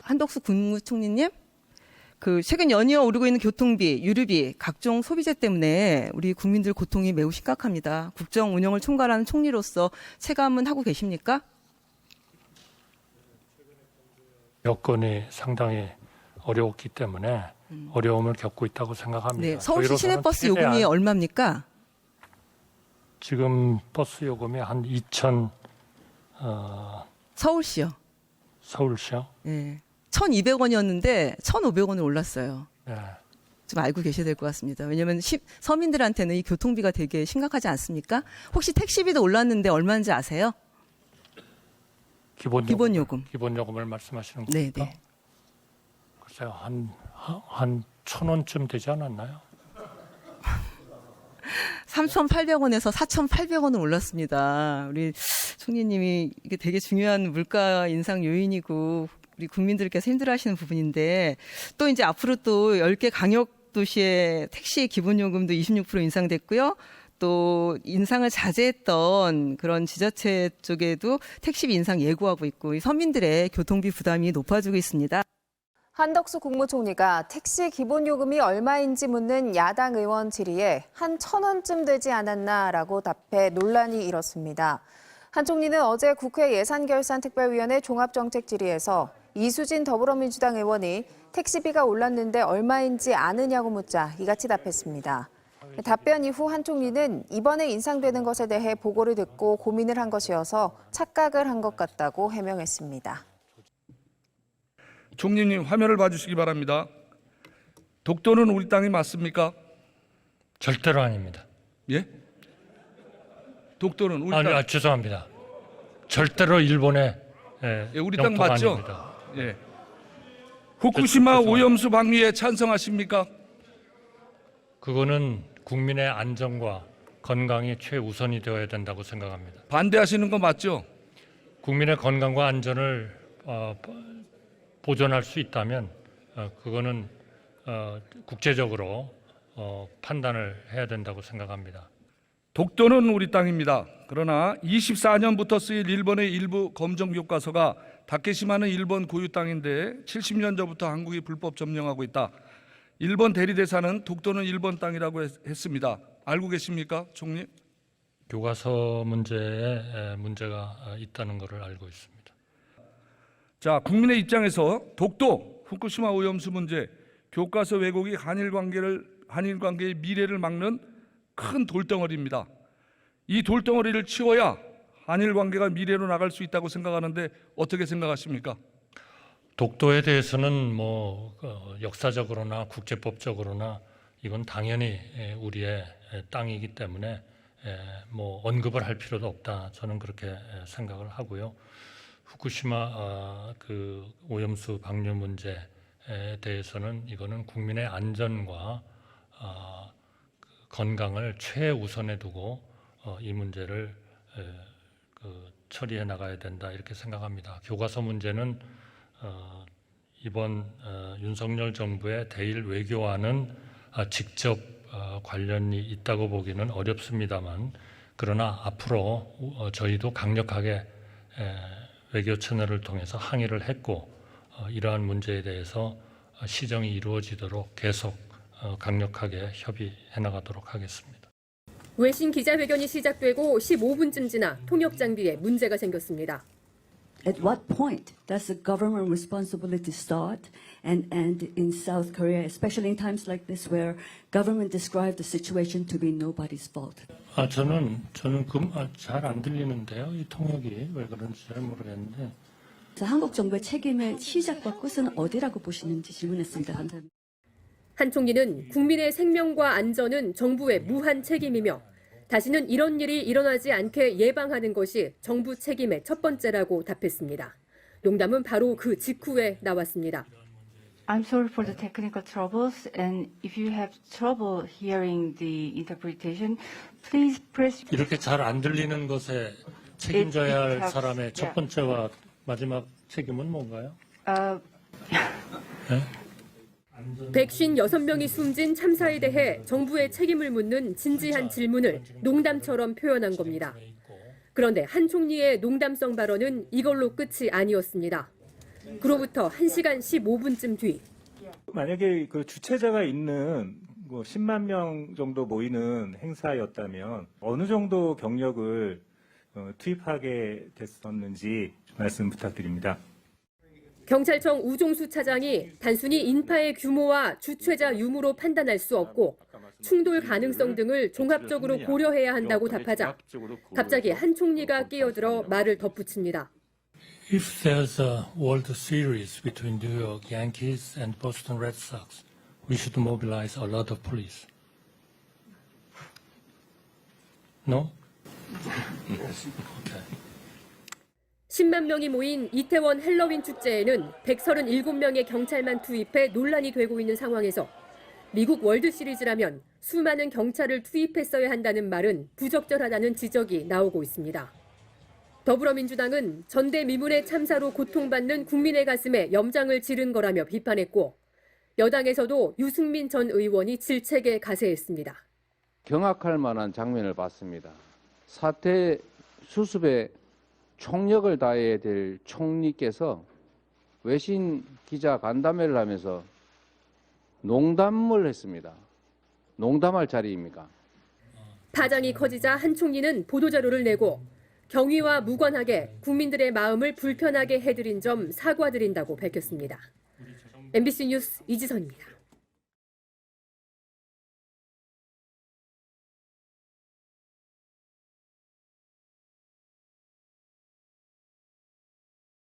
한덕수 국무총리님, 최근 연이어 오르고 있는 교통비, 유류비, 각종 소비재 때문에 우리 국민들 고통이 매우 심각합니다. 국정 운영을 총괄하는 총리로서 체감은 하고 계십니까? 여건이 상당히 어려웠기 때문에 어려움을 겪고 있다고 생각합니다. 네, 서울시 시내버스 요금이 얼마입니까? 지금 버스 요금이 한 2천 서울시요. 서울시요? 네. 1,200원이었는데 1,500원을 올랐어요. 네. 좀 알고 계셔야 될 것 같습니다. 왜냐하면 서민들한테는 이 교통비가 되게 심각하지 않습니까? 혹시 택시비도 올랐는데 얼마인지 아세요? 기본 요금. 기본 요금을 말씀하시는 네, 겁니까? 네. 글쎄요, 한 1,000원쯤 되지 않았나요? 3,800원에서 4,800원은 올랐습니다. 우리 총리님이 이게 되게 중요한 물가 인상 요인이고 우리 국민들께서 힘들어하시는 부분인데 또 이제 앞으로 또 10개 강역 도시의 택시 기본 요금도 26% 인상됐고요. 또 인상을 자제했던 그런 지자체 쪽에도 택시비 인상 예고하고 있고 서민들의 교통비 부담이 높아지고 있습니다. 한덕수 국무총리가 택시 기본요금이 얼마인지 묻는 야당 의원 질의에 한 1,000원쯤 되지 않았나라고 답해 논란이 일었습니다. 한 총리는 어제 국회 예산결산특별위원회 종합정책 질의에서 이수진 더불어민주당 의원이 택시비가 올랐는데 얼마인지 아느냐고 묻자 이같이 답했습니다. 답변 이후 한 총리는 이번에 인상되는 것에 대해 보고를 듣고 고민을 한 것이어서 착각을 한 것 같다고 해명했습니다. 총리님 화면을 봐주시기 바랍니다. 독도는 우리 땅이 맞습니까? 절대로 아닙니다. 예? 독도는 우리 땅. 죄송합니다. 절대로 일본의 예, 우리 땅 영토가 맞죠? 아닙니다. 예. 후쿠시마 오염수 방류에 찬성하십니까? 그거는 국민의 안전과 건강이 최우선이 되어야 된다고 생각합니다. 반대하시는 거 맞죠? 국민의 건강과 안전을 보존할 수 있다면 그거는 국제적으로 판단을 해야 된다고 생각합니다. 독도는 우리 땅입니다. 그러나 24년부터 쓰일 일본의 일부 검정 교과서가 다케시마는 일본 고유 땅인데 70년 전부터 한국이 불법 점령하고 있다. 일본 대리대사는 독도는 일본 땅이라고 했습니다. 알고 계십니까, 총리? 교과서 문제에 문제가 있다는 것을 알고 있습니다. 자, 국민의 입장에서 독도, 후쿠시마 오염수 문제, 교과서 왜곡이 한일 관계의 미래를 막는 큰 돌덩어리입니다. 이 돌덩어리를 치워야 한일 관계가 미래로 나갈 수 있다고 생각하는데 어떻게 생각하십니까? 독도에 대해서는 역사적으로나 국제법적으로나 이건 당연히 우리의 땅이기 때문에 언급을 할 필요도 없다. 저는 그렇게 생각을 하고요. 후쿠시마 오염수 방류 문제에 대해서는 이거는 국민의 안전과 건강을 최우선에 두고 이 문제를 처리해 나가야 된다 이렇게 생각합니다. 교과서 문제는 이번 윤석열 정부의 대일 외교와는 직접 관련이 있다고 보기는 어렵습니다만 그러나 앞으로 저희도 강력하게 외교 채널을 통해서 항의를 했고 이러한 문제에 대해서 시정이 이루어지도록 계속 강력하게 협의해 나가도록 하겠습니다. 외신 기자회견이 시작되고 15분쯤 지나 통역 장비에 문제가 생겼습니다. At what point does the government responsibility start and end in South Korea, especially in times like this where government described the situation to be nobody's fault? 저는 잘 안 들리는데요. 이 통역이 왜 그런지 잘 모르겠는데. 한국 정부의 책임의 시작과 끝은 어디라고 보시는지 질문했습니다. 감사합니다. 한 총리는 국민의 생명과 안전은 정부의 무한 책임이며 다시는 이런 일이 일어나지 않게 예방하는 것이 정부 책임의 첫 번째라고 답했습니다. 농담은 바로 그 직후에 나왔습니다. I'm sorry for the technical troubles, and if you have trouble hearing the interpretation, please press. 이렇게 잘 안 들리는 것에 책임져야 할 사람의 첫 번째와 마지막 책임은 뭔가요? 네? 156명이 숨진 참사에 대해 정부의 책임을 묻는 진지한 질문을 농담처럼 표현한 겁니다. 그런데 한 총리의 농담성 발언은 이걸로 끝이 아니었습니다. 그로부터 1시간 15분쯤 뒤 만약에 그 주최자가 있는 뭐 10만 명 정도 모이는 행사였다면 어느 정도 경력을 투입하게 됐었는지 말씀 부탁드립니다. 경찰청 우종수 차장이 단순히 인파의 규모와 주최자 유무로 판단할 수 없고 충돌 가능성 등을 종합적으로 고려해야 한다고 답하자 갑자기 한 총리가 끼어들어 말을 덧붙입니다. If there's a World Series between New York Yankees and Boston Red Sox, we should mobilize a lot of police. No? Okay. 10만 명이 모인 이태원 헬로윈 축제에는 137명의 경찰만 투입해 논란이 되고 있는 상황에서 미국 월드 시리즈라면 수많은 경찰을 투입했어야 한다는 말은 부적절하다는 지적이 나오고 있습니다. 더불어민주당은 전대미문의 참사로 고통받는 국민의 가슴에 염장을 지른 거라며 비판했고 여당에서도 유승민 전 의원이 질책에 가세했습니다. 경악할 만한 장면을 봤습니다. 사태 수습에 총력을 다해야 될 총리께서 외신 기자 간담회를 하면서 농담을 했습니다. 농담할 자리입니까? 파장이 커지자 한 총리는 보도자료를 내고 경위와 무관하게 국민들의 마음을 불편하게 해드린 점 사과드린다고 밝혔습니다. MBC 뉴스 이지선입니다.